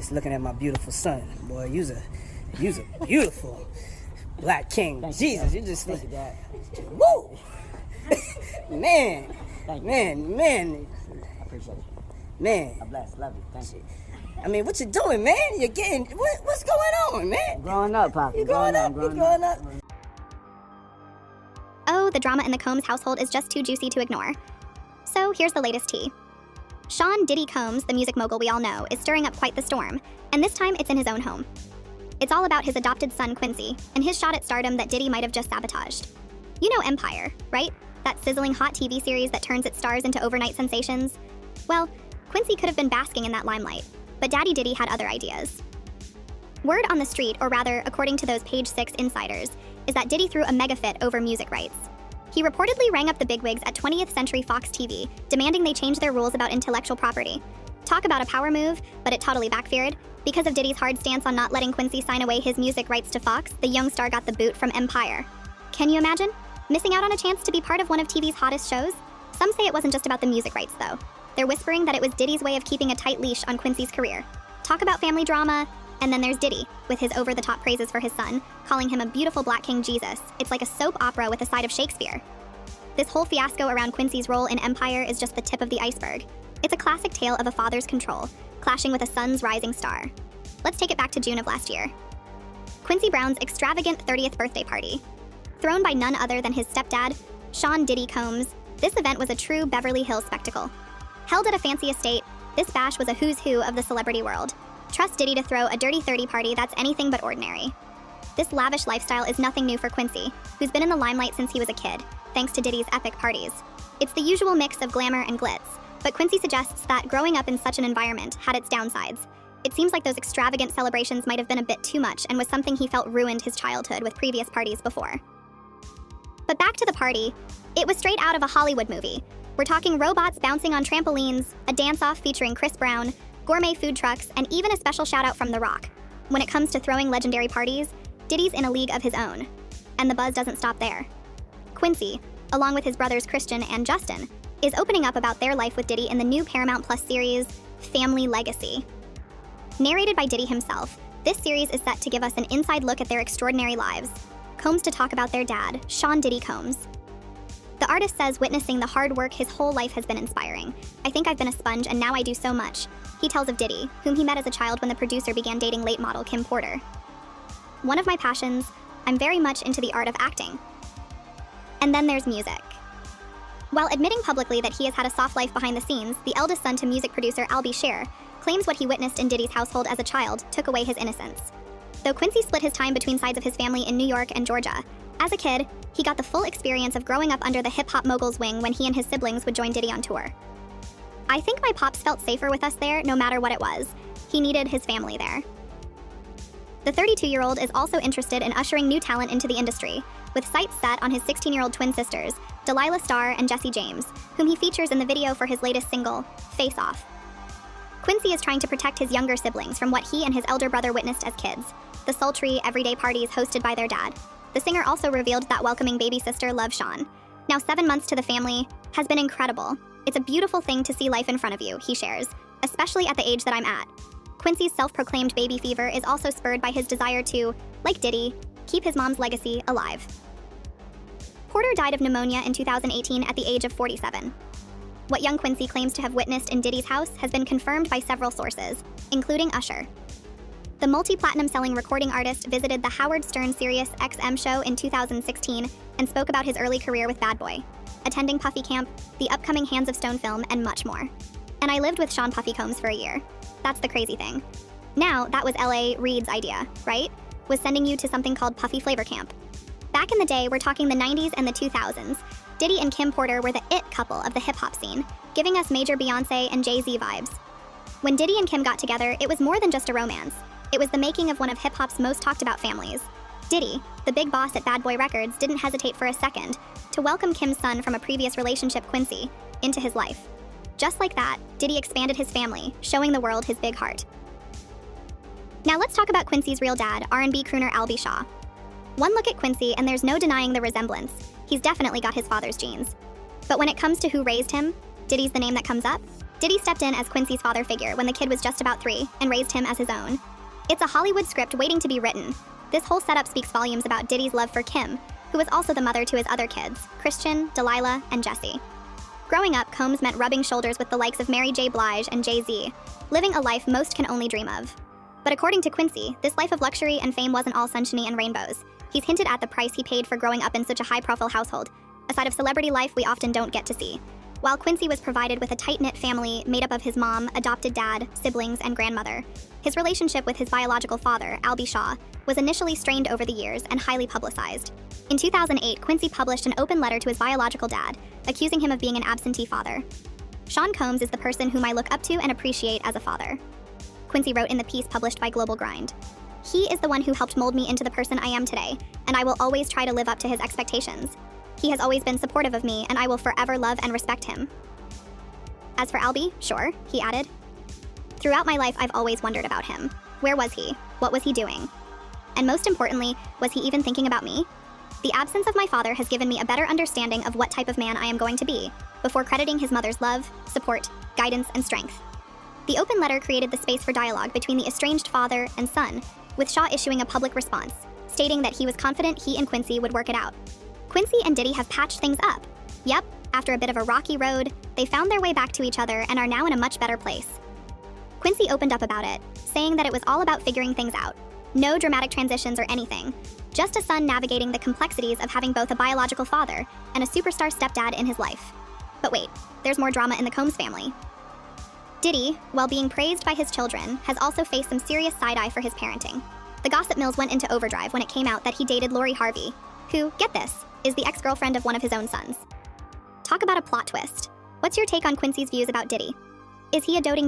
Just looking at my beautiful son. Boy, you's a beautiful black king. Thank Jesus, you, you just Thank you, Dad. woo! Man. Thank you. Man. I appreciate it. Man. I'm blessed. Love you. Thank you. I mean, what you doing, man? You're getting, what's going on, man? I'm growing up, Pop. You growing up? Oh, the drama in the Combs household is just too juicy to ignore. So here's the latest tea. Sean Diddy Combs, the music mogul we all know, is stirring up quite the storm, and this time it's in his own home. It's all about his adopted son, Quincy, and his shot at stardom that Diddy might have just sabotaged. You know Empire, right? That sizzling hot TV series that turns its stars into overnight sensations? Well, Quincy could have been basking in that limelight, but Daddy Diddy had other ideas. Word on the street, or rather, according to those Page 6 insiders, is that Diddy threw a mega fit over music rights. He reportedly rang up the bigwigs at 20th Century Fox TV, demanding they change their rules about intellectual property. Talk about a power move, but it totally backfired. Because of Diddy's hard stance on not letting Quincy sign away his music rights to Fox, the young star got the boot from Empire. Can you imagine? Missing out on a chance to be part of one of TV's hottest shows? Some say it wasn't just about the music rights, though. They're whispering that it was Diddy's way of keeping a tight leash on Quincy's career. Talk about family drama. And then there's Diddy, with his over-the-top praises for his son, calling him a beautiful black king Jesus. It's like a soap opera with a side of Shakespeare. This whole fiasco around Quincy's role in Empire is just the tip of the iceberg. It's a classic tale of a father's control, clashing with a son's rising star. Let's take it back to June of last year. Quincy Brown's extravagant 30th birthday party. Thrown by none other than his stepdad, Sean Diddy Combs, this event was a true Beverly Hills spectacle. Held at a fancy estate, this bash was a who's who of the celebrity world. Trust Diddy to throw a dirty 30 party that's anything but ordinary. This lavish lifestyle is nothing new for Quincy, who's been in the limelight since he was a kid, thanks to Diddy's epic parties. It's the usual mix of glamour and glitz, but Quincy suggests that growing up in such an environment had its downsides. It seems like those extravagant celebrations might have been a bit too much and was something he felt ruined his childhood with previous parties before. But back to the party, it was straight out of a Hollywood movie. We're talking robots bouncing on trampolines, a dance-off featuring Chris Brown, gourmet food trucks, and even a special shout-out from The Rock. When it comes to throwing legendary parties, Diddy's in a league of his own. And the buzz doesn't stop there. Quincy, along with his brothers Christian and Justin, is opening up about their life with Diddy in the new Paramount Plus series, Family Legacy. Narrated by Diddy himself, this series is set to give us an inside look at their extraordinary lives. Combs to talk about their dad, Sean Diddy Combs. The artist says witnessing the hard work his whole life has been inspiring. I think I've been a sponge and now I do so much. He tells of Diddy, whom he met as a child when the producer began dating late model Kim Porter. One of my passions, I'm very much into the art of acting. And then there's music. While admitting publicly that he has had a soft life behind the scenes, the eldest son to music producer Albie Scher claims what he witnessed in Diddy's household as a child took away his innocence. Though Quincy split his time between sides of his family in New York and Georgia, as a kid, he got the full experience of growing up under the hip-hop mogul's wing when he and his siblings would join Diddy on tour. I think my pops felt safer with us there, no matter what it was. He needed his family there. The 32-year-old is also interested in ushering new talent into the industry, with sights set on his 16-year-old twin sisters, Delilah Starr and Jessie James, whom he features in the video for his latest single, Face Off. Quincy is trying to protect his younger siblings from what he and his elder brother witnessed as kids, the sultry, everyday parties hosted by their dad. The singer also revealed that welcoming baby sister loves Sean. Now 7 months to the family has been incredible. It's a beautiful thing to see life in front of you, he shares, especially at the age that I'm at. Quincy's self-proclaimed baby fever is also spurred by his desire to, like Diddy, keep his mom's legacy alive. Porter died of pneumonia in 2018 at the age of 47. What young Quincy claims to have witnessed in Diddy's house has been confirmed by several sources, including Usher. The multi-platinum selling recording artist visited the Howard Stern Sirius XM show in 2016 and spoke about his early career with Bad Boy, attending Puffy Camp, the upcoming Hands of Stone film, and much more. And I lived with Sean Puffy Combs for a year. That's the crazy thing. Now, that was L.A. Reid's idea, right? Was sending you to something called Puffy Flavor Camp. Back in the day, we're talking the 90s and the 2000s, Diddy and Kim Porter were the it couple of the hip-hop scene, giving us major Beyoncé and Jay-Z vibes. When Diddy and Kim got together, it was more than just a romance. It was the making of one of hip-hop's most talked-about families. Diddy, the big boss at Bad Boy Records, didn't hesitate for a second to welcome Kim's son from a previous relationship, Quincy, into his life. Just like that, Diddy expanded his family, showing the world his big heart. Now let's talk about Quincy's real dad, R&B crooner Albie Shaw. One look at Quincy and there's no denying the resemblance. He's definitely got his father's genes. But when it comes to who raised him, Diddy's the name that comes up. Diddy stepped in as Quincy's father figure when the kid was just about 3 and raised him as his own. It's a Hollywood script waiting to be written. This whole setup speaks volumes about Diddy's love for Kim, who was also the mother to his other kids, Christian, Delilah, and Jesse. Growing up, Combs meant rubbing shoulders with the likes of Mary J. Blige and Jay-Z, living a life most can only dream of. But according to Quincy, this life of luxury and fame wasn't all sunshiny and rainbows. He's hinted at the price he paid for growing up in such a high-profile household, a side of celebrity life we often don't get to see. While Quincy was provided with a tight-knit family made up of his mom, adopted dad, siblings, and grandmother, his relationship with his biological father, Albie Shaw, was initially strained over the years and highly publicized. In 2008, Quincy published an open letter to his biological dad, accusing him of being an absentee father. Sean Combs is the person whom I look up to and appreciate as a father, Quincy wrote in the piece published by Global Grind. He is the one who helped mold me into the person I am today, and I will always try to live up to his expectations. He has always been supportive of me, and I will forever love and respect him. As for Albie, sure, he added. Throughout my life, I've always wondered about him. Where was he? What was he doing? And most importantly, was he even thinking about me? The absence of my father has given me a better understanding of what type of man I am going to be, before crediting his mother's love, support, guidance, and strength. The open letter created the space for dialogue between the estranged father and son, with Shaw issuing a public response, stating that he was confident he and Quincy would work it out. Quincy and Diddy have patched things up. Yep, after a bit of a rocky road, they found their way back to each other and are now in a much better place. Quincy opened up about it, saying that it was all about figuring things out. No dramatic transitions or anything. Just a son navigating the complexities of having both a biological father and a superstar stepdad in his life. But wait, there's more drama in the Combs family. Diddy, while being praised by his children, has also faced some serious side-eye for his parenting. The gossip mills went into overdrive when it came out that he dated Lori Harvey, who, get this, is the ex-girlfriend of one of his own sons. Talk about a plot twist. What's your take on Quincy's views about Diddy? Is he a doting